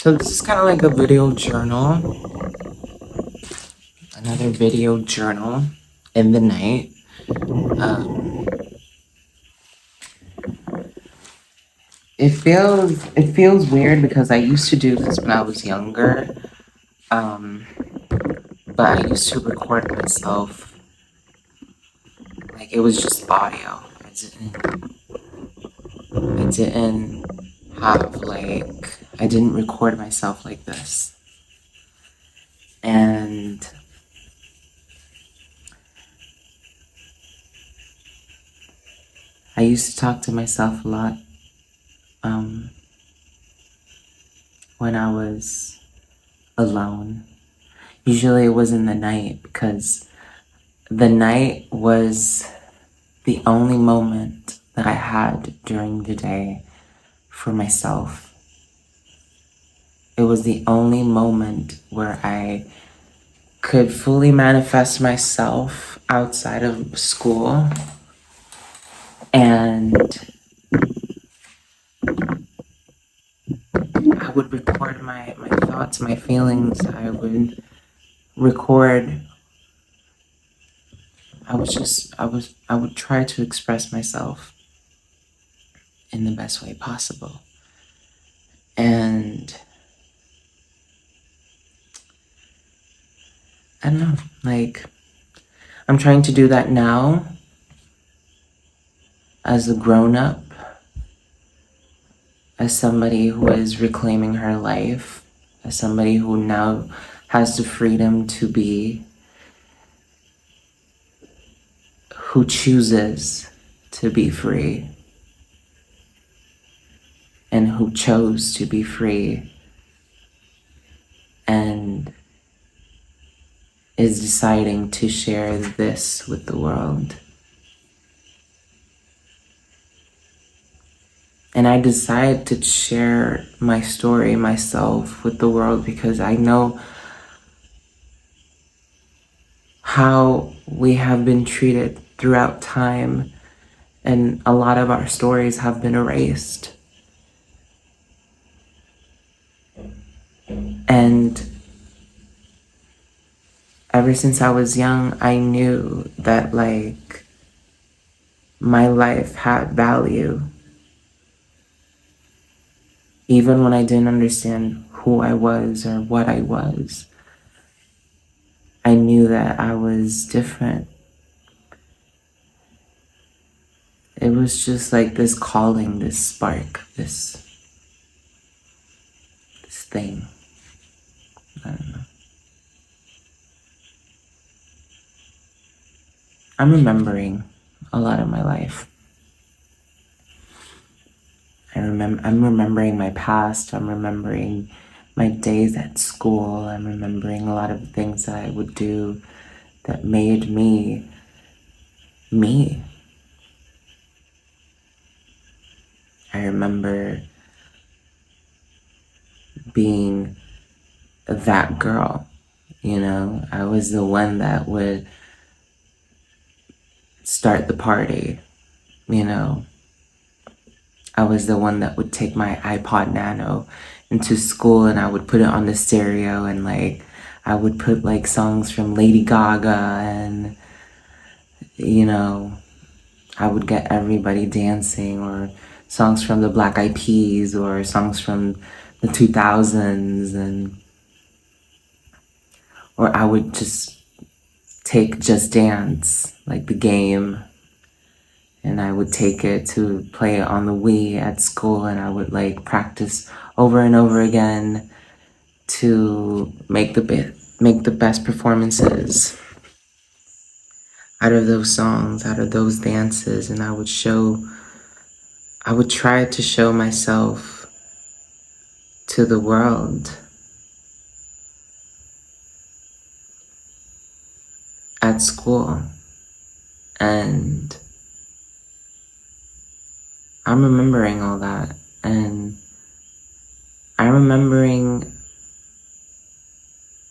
So this is kind of like a video journal, another video journal in the night. Um, it feels weird because I used to do this when I was younger, um, but I used to record myself like it was just audio. I didn't have like I didn't record myself like this, and I used to talk to myself a lot. Um, when I was alone. Usually it was in the night because the night was the only moment that I had during the day for myself. It was the only moment where I could fully manifest myself outside of school, and I would record my thoughts, my feelings. I would record. I would try to express myself in the best way possible. And I don't know, like, I'm trying to do that now as a grown up, as somebody who is reclaiming her life, as somebody who now has the freedom to be who chooses to be free and who chose to be free and is deciding to share this with the world. And I decided to share my story myself with the world because I know how we have been treated throughout time, and a lot of our stories have been erased. And ever since I was young, I knew that like my life had value. Even when I didn't understand who I was or what I was, I knew that I was different. It was just like this calling, this spark, this thing. I don't know. I'm remembering a lot of my life. I'm remembering my past. I'm remembering my days at school. I'm remembering a lot of the things that I would do that made me me. I remember being that girl, you know. I was the one that would start the party, you know. I was the one that would take my iPod Nano into school and I would put it on the stereo, and like I would put like songs from Lady Gaga, and you know, I would get everybody dancing, or songs from the Black Eyed Peas, or songs from the 2000s, and or I would just take Just Dance, like the game, and I would take it to play it on the Wii at school, and I would like practice over and over again to make the best performances out of those songs, out of those dances. And I would try to show myself to the world at school. And I'm remembering all that, and I'm remembering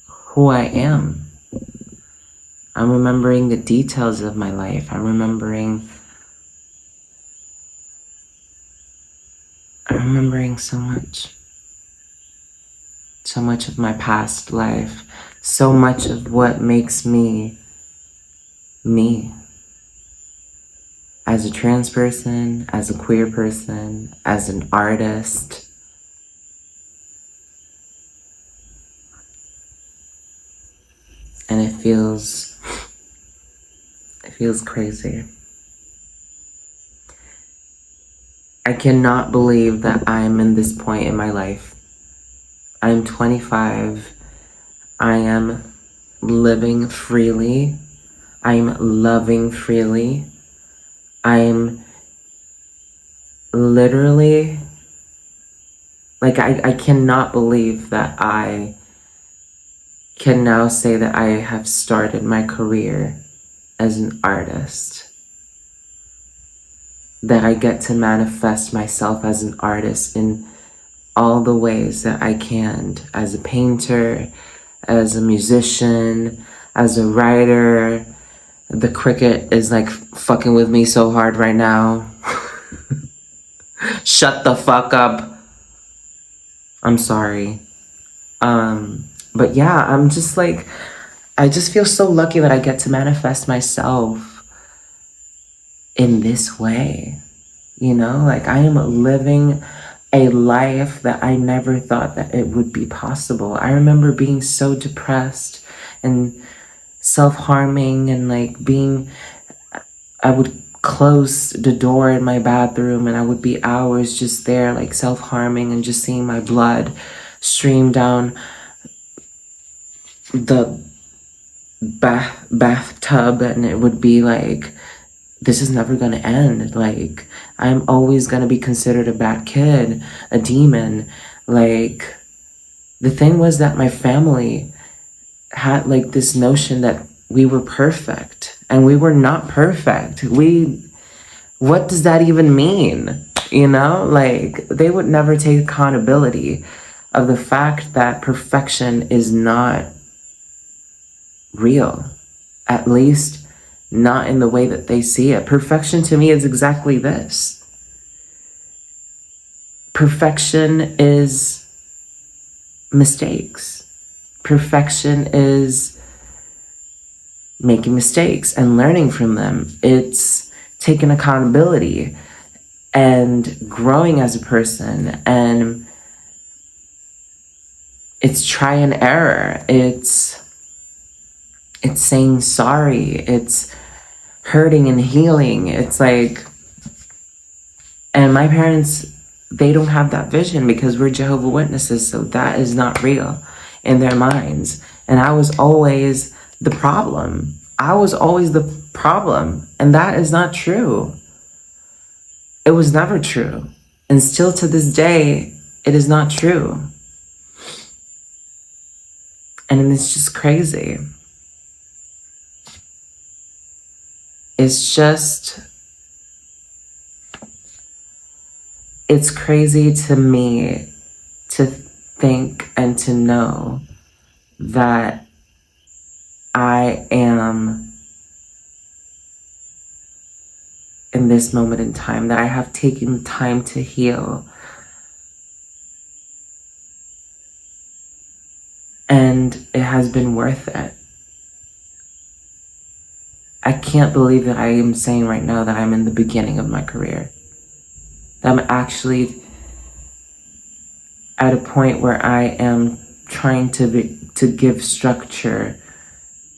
who I am. I'm remembering the details of my life. I'm remembering so much. so much of my past life, so much of what makes me me. As a trans person, as a queer person, as an artist. And it feels crazy. I cannot believe that I'm in this point in my life. I'm 25. I am living freely. I'm loving freely. I'm literally, like, I cannot believe that I can now say that I have started my career as an artist. That I get to manifest myself as an artist in all the ways that I can, as a painter, as a musician, as a writer. The cricket is like fucking with me so hard right now. Shut the fuck up. I'm sorry. But yeah, I'm just like, I just feel so lucky that I get to manifest myself in this way. You know, like I am living a life that I never thought that it would be possible. I remember being so depressed and self-harming and like I would close the door in my bathroom and I would be hours just there like self-harming and just seeing my blood stream down the bathtub, and it would be like, this is never gonna end. Like, I'm always gonna be considered a bad kid, a demon. Like, the thing was that my family had like this notion that we were perfect, and we were not perfect. What does that even mean? You know, like, they would never take accountability of the fact that perfection is not real, at least not in the way that they see it. Perfection to me is exactly this. Perfection is mistakes. Perfection is making mistakes and learning from them. It's taking accountability and growing as a person, and it's try and error. It's saying sorry. It's hurting and healing. It's like, and my parents, they don't have that vision because we're Jehovah's Witnesses, so that is not real in their minds. And I was always the problem. I was always the problem, and that is not true. It was never true. And still to this day, it is not true. And it's just crazy. It's crazy to me to think and to know that I am in this moment in time, that I have taken time to heal. And it has been worth it. I can't believe that I am saying right now that I'm in the beginning of my career. That I'm actually at a point where I am trying to give structure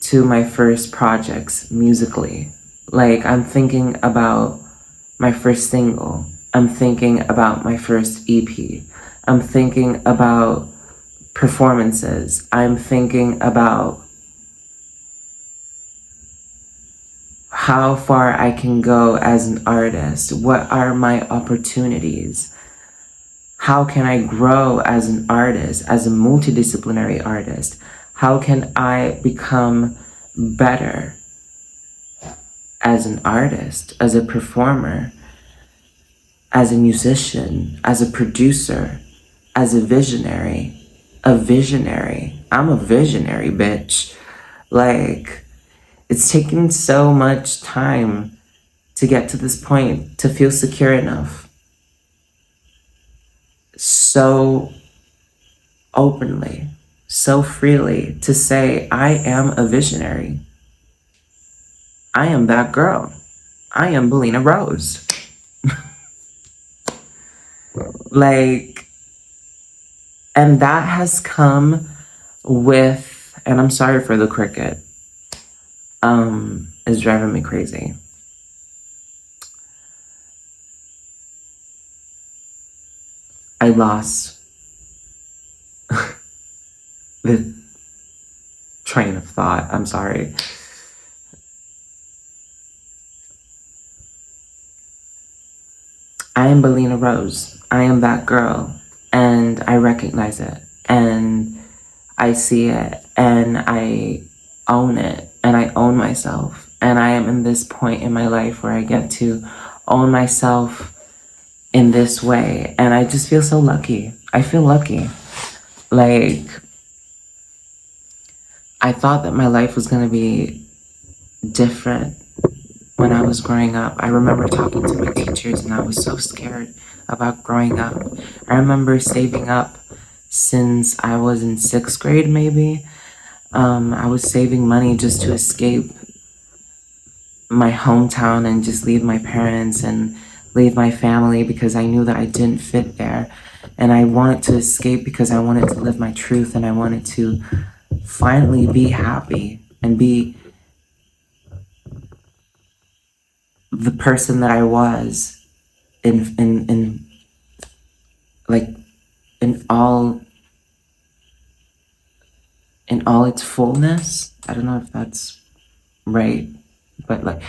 to my first projects musically. Like, I'm thinking about my first single. I'm thinking about my first EP. I'm thinking about performances. I'm thinking about how far I can go as an artist. What are my opportunities? How can I grow as an artist, as a multidisciplinary artist? How can I become better as an artist, as a performer, as a musician, as a producer, as a visionary? A visionary. I'm a visionary, bitch. Like, it's taken so much time to get to this point, to feel secure enough. So openly, so freely to say, I am a visionary. I am that girl. I am Belina Rose. Like, and that has come with, and I'm sorry for the cricket, is driving me crazy. I lost the train of thought. I'm sorry. I am Belina Rose. I am that girl. And I recognize it. And I see it. And I own it. And I own myself. And I am in this point in my life where I get to own myself in this way. And I just feel so lucky. I feel lucky. Like, I thought that my life was going to be different when I was growing up. I remember talking to my teachers and I was so scared about growing up. I remember saving up since I was in 6th grade, maybe. I was saving money just to escape my hometown and just leave my parents and leave my family because I knew that I didn't fit there. And I wanted to escape because I wanted to live my truth and I wanted to finally be happy and be the person that I was in like in all its fullness. I don't know if that's right, but like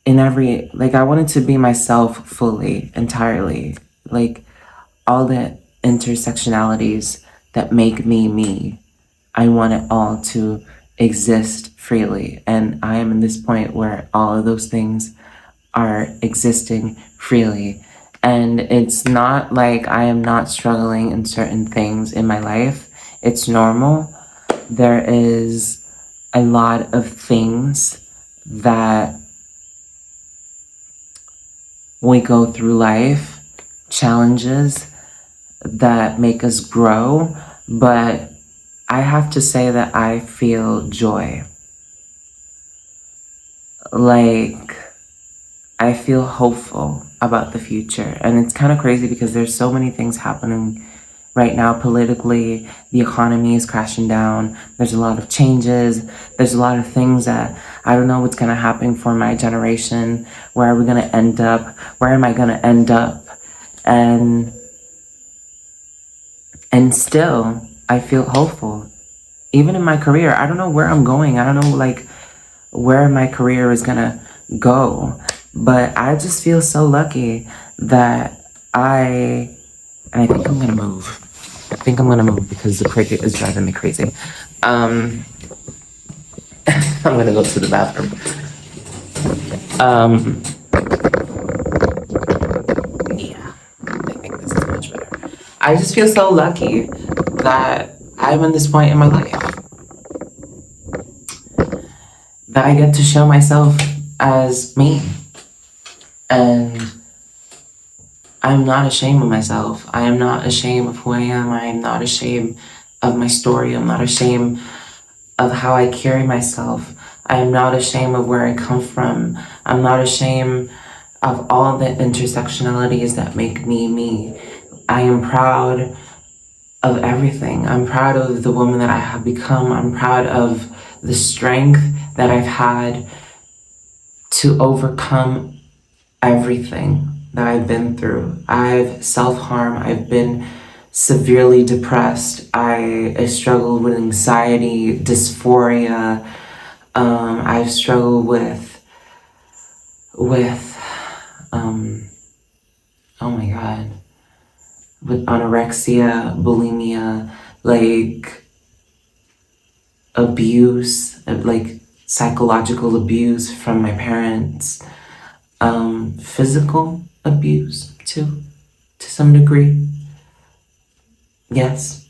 in every, like, I wanted to be myself fully, entirely, like all the intersectionalities that make me me. I want it all to exist freely, and I am in this point where all of those things are existing freely. And it's not like I am not struggling in certain things in my life. It's normal. There is a lot of things that we go through life, challenges that make us grow, but I have to say that I feel joy. Like, I feel hopeful about the future. And it's kind of crazy because there's so many things happening right now politically. The economy is crashing down. There's a lot of changes. There's a lot of things that I don't know what's going to happen for my generation. Where are we going to end up? Where am I going to end up? And still, I feel hopeful. Even in my career, I don't know where I'm going. I don't know, like, where my career is going to go. But I just feel so lucky that and I think I'm gonna move. I think I'm gonna move because the cricket is driving me crazy. I'm gonna go to the bathroom. Yeah, I think this is much better. I just feel so lucky that I'm in this point in my life that I get to show myself as me. And I'm not ashamed of myself. I am not ashamed of who I am. I am not ashamed of my story. I'm not ashamed of how I carry myself. I am not ashamed of where I come from. I'm not ashamed of all the intersectionalities that make me me. I am proud of everything. I'm proud of the woman that I have become. I'm proud of the strength that I've had to overcome everything that I've been through. I've self-harmed. I've been severely depressed. I struggled with anxiety, dysphoria. I've struggled with oh my God, with anorexia, bulimia, like abuse, like psychological abuse from my parents, physical abuse too, to some degree. Yes,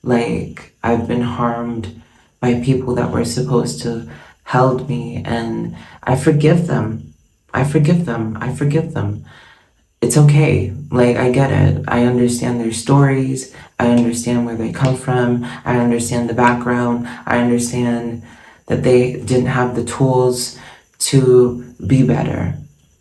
like I've been harmed by people that were supposed to help me, and I forgive them. I forgive them. I forgive them. it's okay. Like, I get it. I understand their stories. I understand where they come from. I understand the background. I understand that they didn't have the tools to be better.